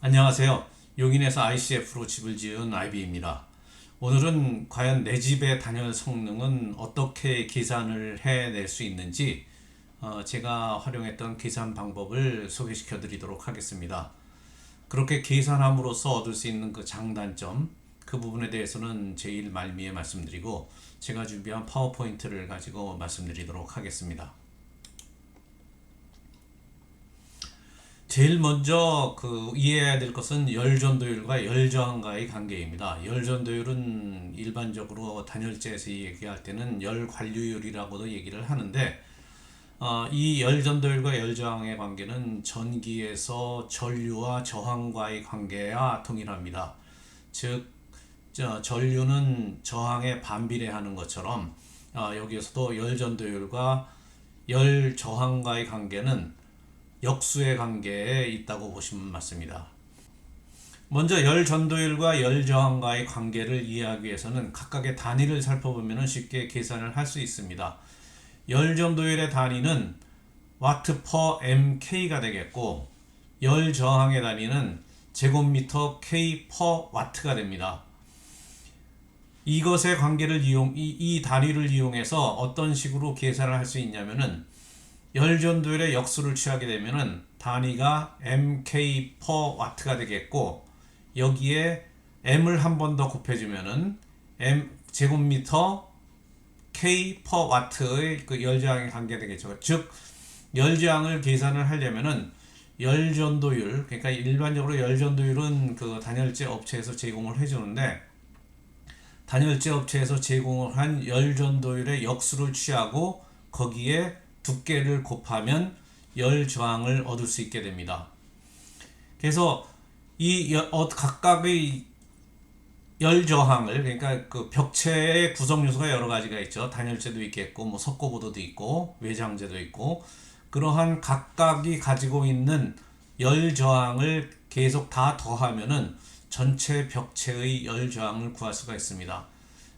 안녕하세요. 용인에서 ICF로 집을 지은 IB입니다. 오늘은 과연 내 집의 단열 성능은 어떻게 계산을 해낼 수 있는지 제가 활용했던 계산 방법을 소개시켜 드리도록 하겠습니다. 그렇게 계산함으로써 얻을 수 있는 그 장단점, 그 부분에 대해서는 제일 말미에 말씀드리고 제가 준비한 파워포인트를 가지고 말씀드리도록 하겠습니다. 제일 먼저 이해해야 될 것은 열전도율과 열저항과의 관계입니다. 열전도율은 일반적으로 단열재에서 얘기할 때는 열관류율이라고도 얘기를 하는데, 이 열전도율과 열저항의 관계는 전기에서 전류와 저항과의 관계와 동일합니다. 즉, 전류는 저항에 반비례하는 것처럼 여기에서도 열전도율과 열저항과의 관계는 역수의 관계에 있다고 보시면 맞습니다. 먼저 열 전도율과 열 저항과의 관계를 이해하기 위해서는 각각의 단위를 살펴보면 쉽게 계산을 할 수 있습니다. 열 전도율의 단위는 와트 퍼 mk가 되겠고, 열 저항의 단위는 제곱미터 k 퍼 와트가 됩니다. 이것의 관계를 이 단위를 이용해서 어떤 식으로 계산을 할 수 있냐면은, 열전도율의 역수를 취하게 되면은 단위가 mk per watt가 되겠고, 여기에 m을 한 번 더 곱해주면은 m 제곱미터 k per watt의 그 열저항에 관계되겠죠. 즉 열저항을 계산을 하려면은 열전도율, 그러니까 일반적으로 열전도율은 그 단열재 업체에서 제공을 해주는데, 단열재 업체에서 제공을 한 열전도율의 역수를 취하고 거기에 두께를 곱하면 열 저항을 얻을 수 있게 됩니다. 그래서 이 각각의 열 저항을, 그러니까 그 벽체의 구성 요소가 여러 가지가 있죠. 단열재도 있겠고, 뭐 석고보드도 있고, 외장재도 있고, 그러한 각각이 가지고 있는 열 저항을 계속 다 더하면은 전체 벽체의 열 저항을 구할 수가 있습니다.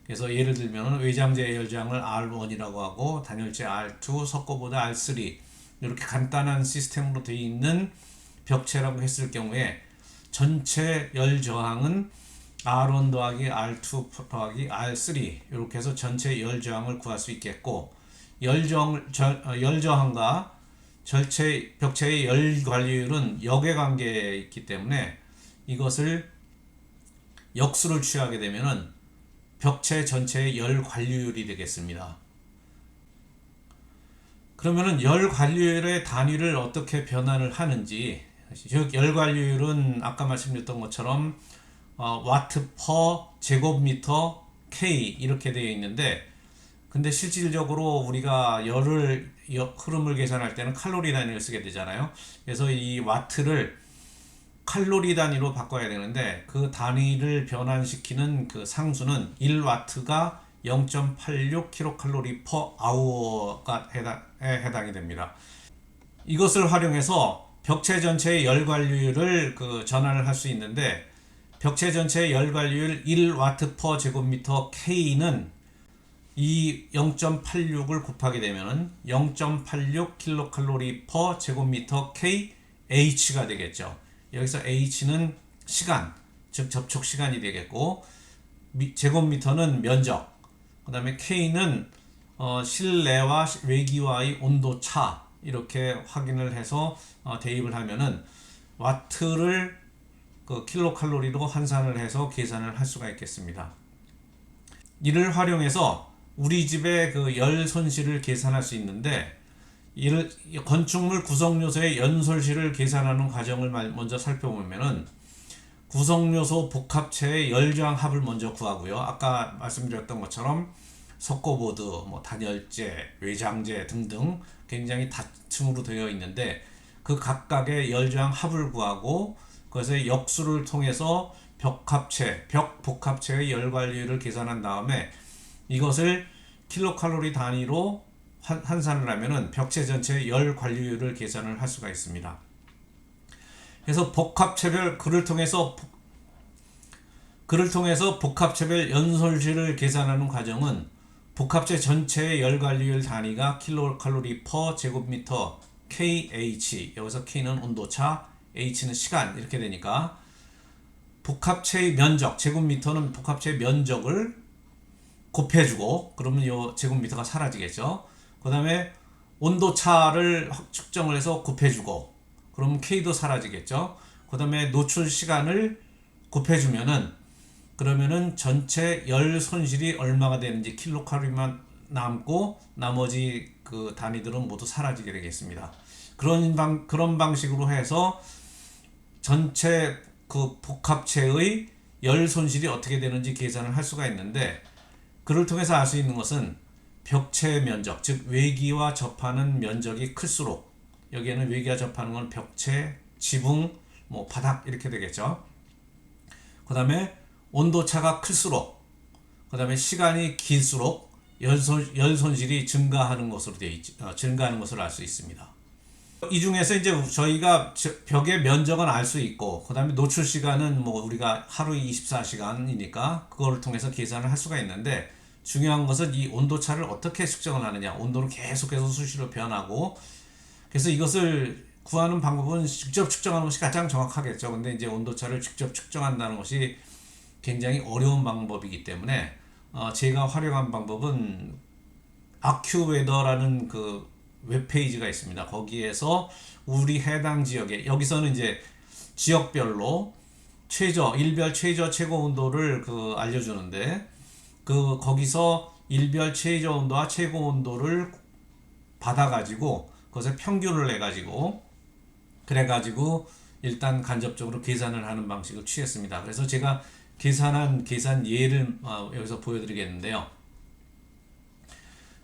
그래서 예를 들면 외장재 열저항을 R1이라고 하고, 단열재 R2, 석고보드 R3, 이렇게 간단한 시스템으로 되어 있는 벽체라고 했을 경우에 전체 열저항은 R1 더하기 R2 더하기 R3 이렇게 해서 전체 열저항을 구할 수 있겠고, 열저항과 전체 벽체의 열관리율은 역의 관계에 있기 때문에 이것을 역수를 취하게 되면은 벽체 전체의 열 관류율이 되겠습니다. 그러면은 열 관류율의 단위를 어떻게 변환을 하는지, 즉 열 관류율은 아까 말씀드렸던 것처럼 와트 퍼 제곱미터 K 이렇게 되어 있는데, 근데 실질적으로 우리가 흐름을 계산할 때는 칼로리 단위를 쓰게 되잖아요. 그래서 이 와트를 칼로리 단위로 바꿔야 되는데, 그 단위를 변환시키는 그 상수는 1와트가 0.86kcal per hour가 해당이 됩니다. 이것을 활용해서 벽체 전체의 열 관리율을 전환을 할 수 있는데, 벽체 전체의 열 관리율 1와트 per 제곱미터 K는 이 0.86을 곱하게 되면은 0.86kcal per 제곱미터 K H가 되겠죠. 여기서 H는 시간, 즉 접촉 시간이 되겠고, 제곱미터는 면적, 그 다음에 K는 실내와 외기와의 온도 차, 이렇게 확인을 해서 대입을 하면은 와트를 킬로칼로리로 환산을 해서 계산을 할 수가 있겠습니다. 이를 활용해서 우리 집의 열 손실을 계산할 수 있는데, 건축물 구성요소의 연솔실을 계산하는 과정을 먼저 살펴보면은, 구성요소 복합체의 열저항 합을 먼저 구하고요. 아까 말씀드렸던 것처럼 석고보드, 뭐 단열재, 외장재 등등 굉장히 다층으로 되어 있는데, 그 각각의 열저항 합을 구하고 그것의 역수를 통해서 벽 복합체의 열 관리율을 계산한 다음에 이것을 킬로칼로리 단위로 환산을 하면은 벽체 전체의 열 관리율을 계산을 할 수가 있습니다. 그래서 그를 통해서 복합체별 연솔실을 계산하는 과정은 복합체 전체의 열 관리율 단위가 킬로칼로리 퍼 제곱미터 kH, 여기서 k는 온도차, H는 시간 이렇게 되니까 복합체의 면적, 제곱미터는 복합체의 면적을 곱해주고 그러면 이 제곱미터가 사라지겠죠. 그 다음에 온도차를 측정을 해서 곱해주고 그러면 K도 사라지겠죠. 그 다음에 노출 시간을 곱해주면은 그러면은 전체 열 손실이 얼마가 되는지 킬로칼로리만 남고 나머지 그 단위들은 모두 사라지게 되겠습니다. 그런 방식으로 해서 전체 그 복합체의 열 손실이 어떻게 되는지 계산을 할 수가 있는데 그를 통해서 알 수 있는 것은 벽체 면적, 즉 외기와 접하는 면적이 클수록 여기에는 외기와 접하는 건 벽체, 지붕, 뭐 바닥 이렇게 되겠죠. 그 다음에 온도차가 클수록 그 다음에 시간이 길수록 열 손실이 증가하는 것으로 증가하는 것을 알 수 있습니다. 이 중에서 이제 저희가 벽의 면적은 알 수 있고 그 다음에 노출 시간은 뭐 우리가 하루 24시간이니까 그걸 통해서 계산을 할 수가 있는데 중요한 것은 이 온도차를 어떻게 측정을 하느냐. 온도는 계속해서 수시로 변하고 그래서 이것을 구하는 방법은 직접 측정하는 것이 가장 정확하겠죠. 근데 이제 온도차를 직접 측정한다는 것이 굉장히 어려운 방법이기 때문에 제가 활용한 방법은 아큐웨더라는 그 웹페이지가 있습니다. 거기에서 우리 해당 지역에 여기서는 이제 지역별로 일별 최저 최고 온도를 그 알려주는데 그 거기서 일별 최저 온도와 최고 온도를 받아가지고 그것의 평균을 내가지고 그래가지고 일단 간접적으로 계산을 하는 방식을 취했습니다. 그래서 제가 계산 예를 여기서 보여드리겠는데요.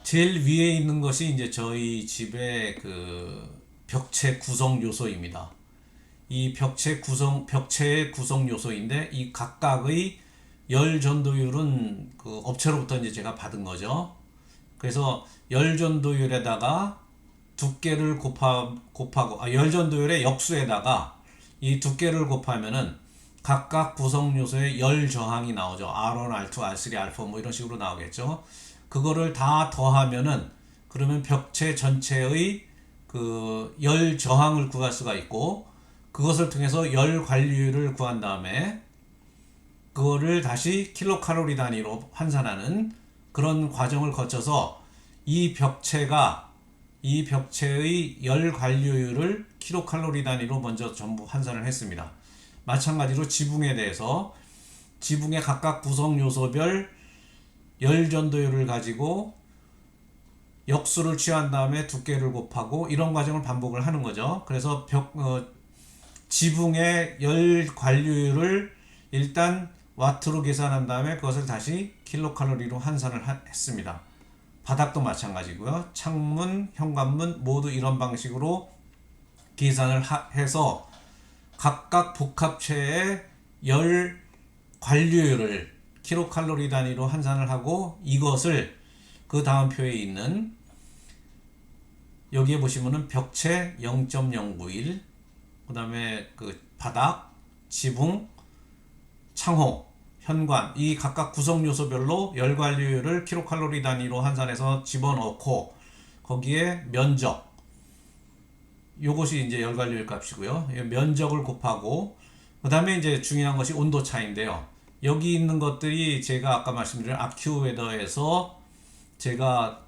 제일 위에 있는 것이 이제 저희 집의 그 벽체 구성 요소입니다. 이 벽체의 구성 요소인데 이 각각의 열 전도율은 그 업체로부터 이제 제가 받은 거죠. 그래서 열 전도율에다가 두께를 곱하고 열 전도율의 역수에다가 이 두께를 곱하면은 각각 구성 요소의 열 저항이 나오죠. R1, R2, R3, R4 뭐 이런 식으로 나오겠죠. 그거를 다 더하면은 그러면 벽체 전체의 그 열 저항을 구할 수가 있고 그것을 통해서 열 관리율을 구한 다음에 그거를 다시 킬로칼로리 단위로 환산하는 그런 과정을 거쳐서 이 벽체의 열 관리율을 킬로칼로리 단위로 먼저 전부 환산을 했습니다. 마찬가지로 지붕에 대해서 지붕의 각각 구성 요소별 열 전도율을 가지고 역수를 취한 다음에 두께를 곱하고 이런 과정을 반복을 하는 거죠. 그래서 지붕의 열 관리율을 일단 와트로 계산한 다음에 그것을 다시 킬로칼로리로 환산을 했습니다. 바닥도 마찬가지고요. 창문, 현관문 모두 이런 방식으로 계산을 해서 각각 복합체의 열 관리율을 킬로칼로리 단위로 환산을 하고 이것을 그 다음 표에 있는 여기에 보시면은 벽체 0.091 그 다음에 그 바닥, 지붕, 창호, 현관 이 각각 구성 요소별로 열 관리율을 킬로칼로리 단위로 환산해서 집어넣고 거기에 면적 요것이 이제 열 관리율 값이고요. 면적을 곱하고 그 다음에 이제 중요한 것이 온도 차인데요. 여기 있는 것들이 제가 아까 말씀드린 아큐웨더에서 제가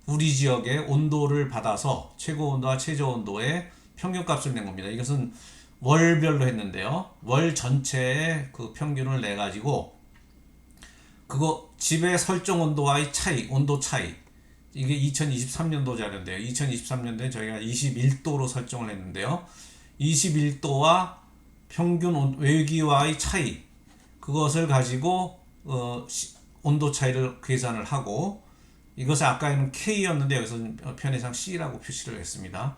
우리 지역의 온도를 받아서 최고 온도와 최저 온도의 평균값을 낸 겁니다. 이것은 월별로 했는데요. 월 전체의 그 평균을 내 가지고 그거 집의 설정 온도와의 차이, 온도 차이 이게 2023년도 자료인데요. 2023년도에 저희가 21도로 설정을 했는데요. 21도와 평균 외기와의 차이 그것을 가지고 온도 차이를 계산을 하고 이것을 아까는 K였는데 여기서는 편의상 C라고 표시를 했습니다.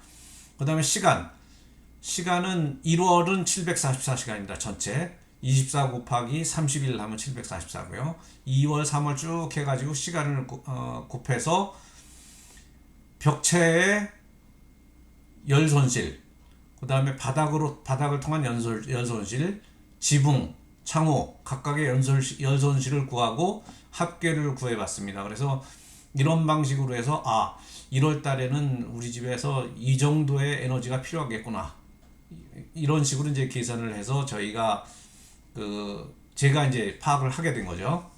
그 다음에 시간은 1월은 744시간입니다. 전체 24 곱하기 30일 하면 744고요. 2월 3월 쭉 해가지고 시간을 곱해서 벽체의 열 손실 그 다음에 바닥을 통한 열 손실 지붕 창호 각각의 열 손실을 구하고 합계를 구해봤습니다. 그래서 이런 방식으로 해서 1월 달에는 우리 집에서 이 정도의 에너지가 필요하겠구나 이런 식으로 이제 계산을 해서 저희가 제가 이제 파악을 하게 된 거죠.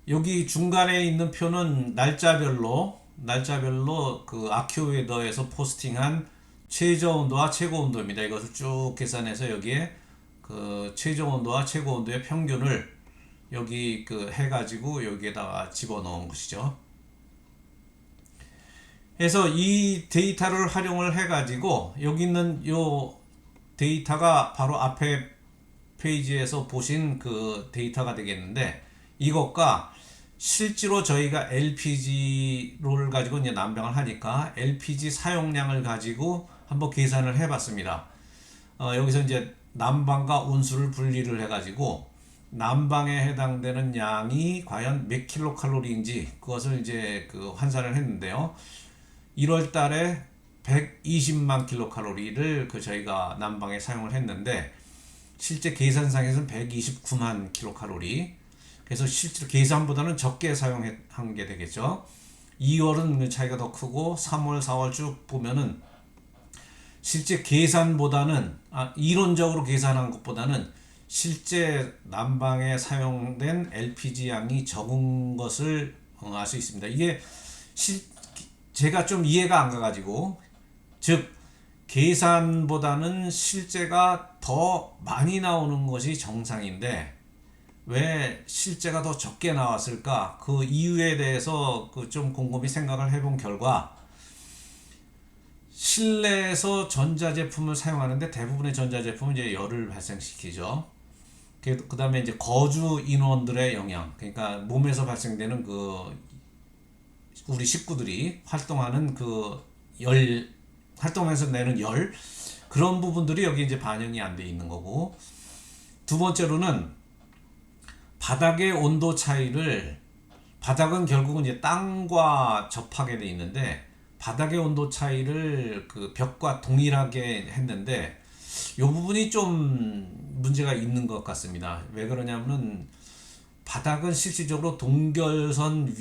여기 중간에 있는 표는 날짜별로 그 아큐웨더에서 포스팅한 최저 온도와 최고 온도입니다. 이것을 쭉 계산해서 여기에 그 최저 온도와 최고 온도의 평균을 여기 해가지고 여기에다가 집어넣은 것이죠. 그래서 이 데이터를 활용을 해가지고 여기 있는 요 데이터가 바로 앞에 페이지에서 보신 그 데이터가 되겠는데, 이것과 실제로 저희가 LPG를 가지고 이제 난방을 하니까 LPG 사용량을 가지고 한번 계산을 해봤습니다. 여기서 이제 난방과 온수를 분리를 해가지고 난방에 해당되는 양이 과연 몇 킬로칼로리인지 그것을 이제 환산을 했는데요. 1월 달에 120만 킬로칼로리를 저희가 난방에 사용을 했는데, 실제 계산상에서는 129만 킬로칼로리. 그래서 실제로 계산보다는 적게 사용한 게 되겠죠. 2월은 차이가 더 크고 3월, 4월 쭉 보면은 실제 계산보다는 이론적으로 계산한 것보다는 실제 난방에 사용된 LPG 양이 적은 것을 알 수 있습니다. 이게 제가 좀 이해가 안 가가지고, 즉 계산보다는 실제가 더 많이 나오는 것이 정상인데 왜 실제가 더 적게 나왔을까? 그 이유에 대해서 좀 곰곰이 생각을 해본 결과, 실내에서 전자제품을 사용하는데 대부분의 전자제품은 이제 열을 발생시키죠. 그 다음에 이제 거주 인원들의 영향, 그러니까 몸에서 발생되는 우리 식구들이 활동하는 활동하면서 내는 열, 그런 부분들이 여기 이제 반영이 안 돼 있는 거고, 두 번째로는 바닥의 온도 차이를, 바닥은 결국은 이제 땅과 접하게 돼 있는데 바닥의 온도 차이를 벽과 동일하게 했는데 이 부분이 좀 문제가 있는 것 같습니다. 왜 그러냐면은 바닥은 실질적으로 동결선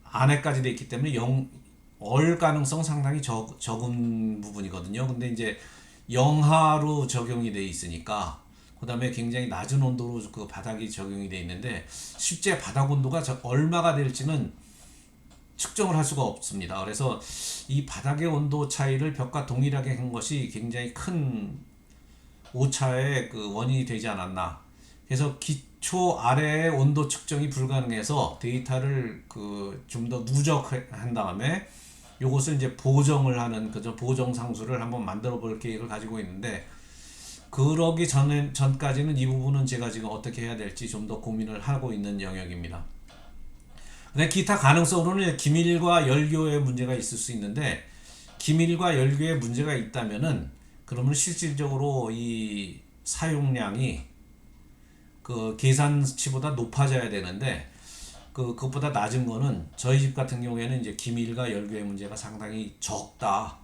안에까지 돼 있기 때문에 얼 가능성 상당히 적은 부분이거든요. 근데 이제 영하로 적용이 돼 있으니까, 그 다음에 굉장히 낮은 온도로 그 바닥이 적용이 돼 있는데 실제 바닥 온도가 얼마가 될지는 측정을 할 수가 없습니다. 그래서 이 바닥의 온도 차이를 벽과 동일하게 한 것이 굉장히 큰 오차의 원인이 되지 않았나. 그래서 기초 아래의 온도 측정이 불가능해서 데이터를 좀 더 누적한 다음에 요것을 이제 보정을 하는 보정 상수를 한번 만들어 볼 계획을 가지고 있는데, 그러기 전까지는 이 부분은 제가 지금 어떻게 해야 될지 좀 더 고민을 하고 있는 영역입니다. 근데 기타 가능성으로는 기밀과 열교에 문제가 있을 수 있는데, 기밀과 열교에 문제가 있다면은 그러면 실질적으로 이 사용량이 계산치보다 높아져야 되는데 그것보다 낮은 거는 저희 집 같은 경우에는 이제 기밀과 열교의 문제가 상당히 적다.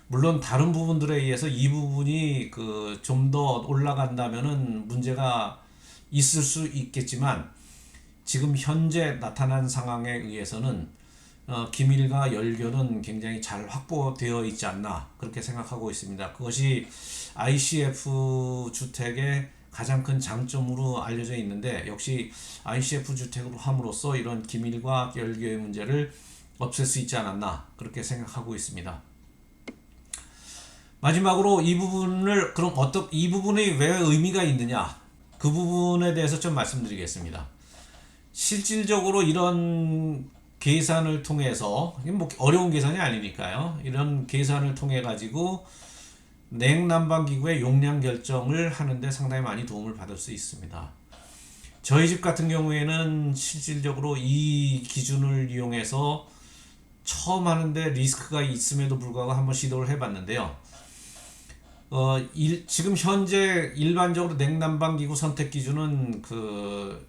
물론 다른 부분들에 의해서 이 부분이 좀 더 올라간다면은 문제가 있을 수 있겠지만, 지금 현재 나타난 상황에 의해서는 기밀과 열교는 굉장히 잘 확보되어 있지 않나 그렇게 생각하고 있습니다. 그것이 ICF 주택의 가장 큰 장점으로 알려져 있는데, 역시 ICF 주택으로 함으로써 이런 기밀과 열교의 문제를 없앨 수 있지 않았나 그렇게 생각하고 있습니다. 마지막으로 이 부분을 이 부분이 왜 의미가 있느냐, 그 부분에 대해서 좀 말씀드리겠습니다. 실질적으로 이런 계산을 통해서, 뭐 어려운 계산이 아니니까요. 이런 계산을 통해 가지고 냉난방기구의 용량 결정을 하는데 상당히 많이 도움을 받을 수 있습니다. 저희 집 같은 경우에는 실질적으로 이 기준을 이용해서 처음 하는데 리스크가 있음에도 불구하고 한번 시도를 해봤는데요. 지금 현재 일반적으로 냉난방기구 선택 기준은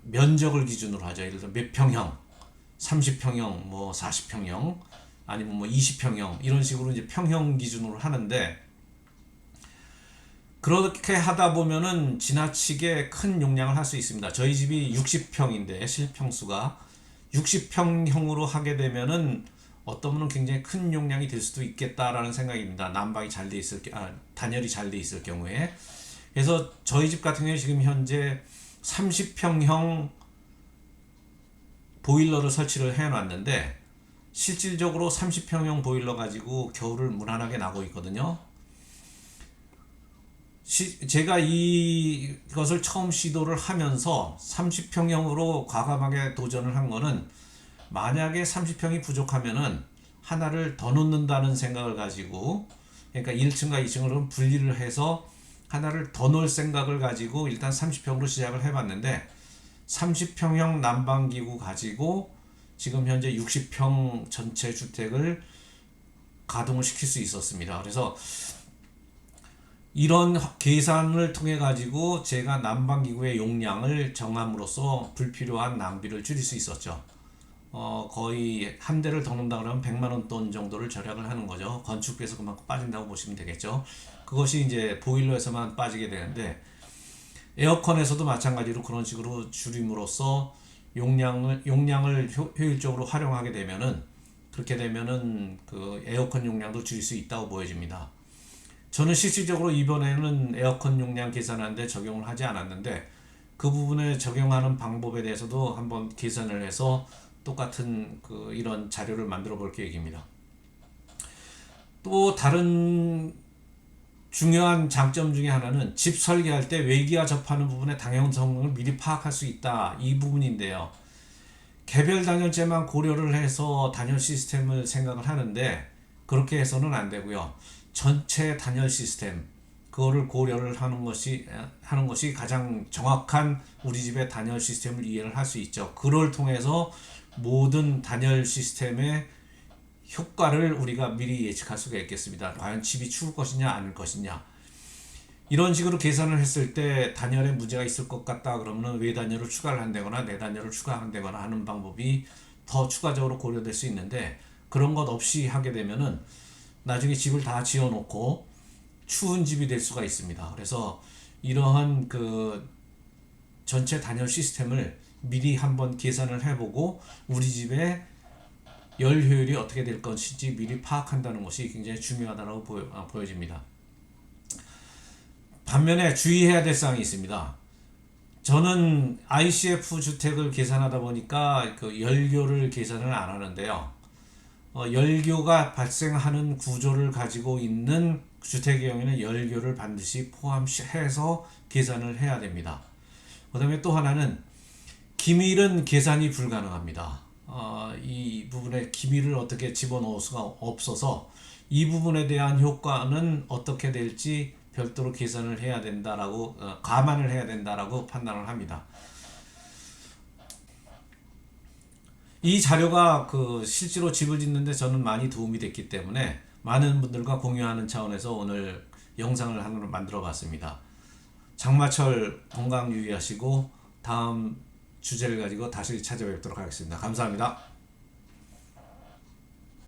면적을 기준으로 하죠. 예를 들어 몇 평형, 30평형, 뭐 40평형, 아니면 뭐 20평형 이런 식으로 이제 평형 기준으로 하는데, 그렇게 하다 보면은 지나치게 큰 용량을 할 수 있습니다. 저희 집이 60평인데 실평수가 60평형으로 하게 되면은 어떤 분은 굉장히 큰 용량이 될 수도 있겠다라는 생각입니다. 난방이 잘 돼 있을 단열이 잘 돼 있을 경우에. 그래서 저희 집 같은 경우에 지금 현재 30평형 보일러를 설치를 해놨는데 실질적으로 30평형 보일러 가지고 겨울을 무난하게 나고 있거든요. 제가 이것을 처음 시도를 하면서 30평형으로 과감하게 도전을 한 거는, 만약에 30평이 부족하면은 하나를 더 놓는다는 생각을 가지고, 그러니까 1층과 2층을 분리를 해서 하나를 더 놓을 생각을 가지고 일단 30평으로 시작을 해봤는데, 30평형 난방기구 가지고 지금 현재 60평 전체 주택을 가동을 시킬 수 있었습니다. 그래서 이런 계산을 통해 가지고 제가 난방기구의 용량을 정함으로써 불필요한 낭비를 줄일 수 있었죠. 거의 한 대를 더 놓는다 그러면 100만 원 돈 정도를 절약을 하는 거죠. 건축비에서 그만큼 빠진다고 보시면 되겠죠. 그것이 이제 보일러에서만 빠지게 되는데, 에어컨에서도 마찬가지로 그런 식으로 줄임으로써 용량을 효율적으로 활용하게 되면은, 그렇게 되면은 그 에어컨 용량도 줄일 수 있다고 보여집니다. 저는 실질적으로 이번에는 에어컨 용량 계산하는데 적용을 하지 않았는데, 그 부분에 적용하는 방법에 대해서도 한번 계산을 해서 똑같은 이런 자료를 만들어 볼 계획입니다. 또 다른 중요한 장점 중에 하나는 집 설계할 때 외기와 접하는 부분의 당형 성능을 미리 파악할 수 있다, 이 부분인데요. 개별 단열재만 고려를 해서 단열 시스템을 생각을 하는데, 그렇게 해서는 안 되고요. 전체 단열 시스템, 그거를 고려를 하는 것이 가장 정확한 우리 집의 단열 시스템을 이해를 할 수 있죠. 그걸 통해서 모든 단열 시스템의 효과를 우리가 미리 예측할 수가 있겠습니다. 과연 집이 추울 것이냐 아닐 것이냐, 이런 식으로 계산을 했을 때 단열에 문제가 있을 것 같다 그러면 외단열을 추가를 한다거나 내단열을 추가한다거나 하는 방법이 더 추가적으로 고려될 수 있는데, 그런 것 없이 하게 되면은 나중에 집을 다 지어놓고 추운 집이 될 수가 있습니다. 그래서 이러한 전체 단열 시스템을 미리 한번 계산을 해보고 우리 집의 열 효율이 어떻게 될 것인지 미리 파악한다는 것이 굉장히 중요하다고 보여집니다. 반면에 주의해야 될 사항이 있습니다. 저는 ICF 주택을 계산하다 보니까 열교를 계산을 안 하는데요. 열교가 발생하는 구조를 가지고 있는 주택의 경우에는 열교를 반드시 포함해서 계산을 해야 됩니다. 그 다음에 또 하나는 기밀은 계산이 불가능합니다. 이 부분에 기밀을 어떻게 집어넣을 수가 없어서 이 부분에 대한 효과는 어떻게 될지 별도로 계산을 해야 된다라고, 감안을 해야 된다라고 판단을 합니다. 이 자료가 실제로 집을 짓는데 저는 많이 도움이 됐기 때문에 많은 분들과 공유하는 차원에서 오늘 영상을 하나 만들어 봤습니다. 장마철 건강 유의하시고 다음 주제를 가지고 다시 찾아뵙도록 하겠습니다. 감사합니다.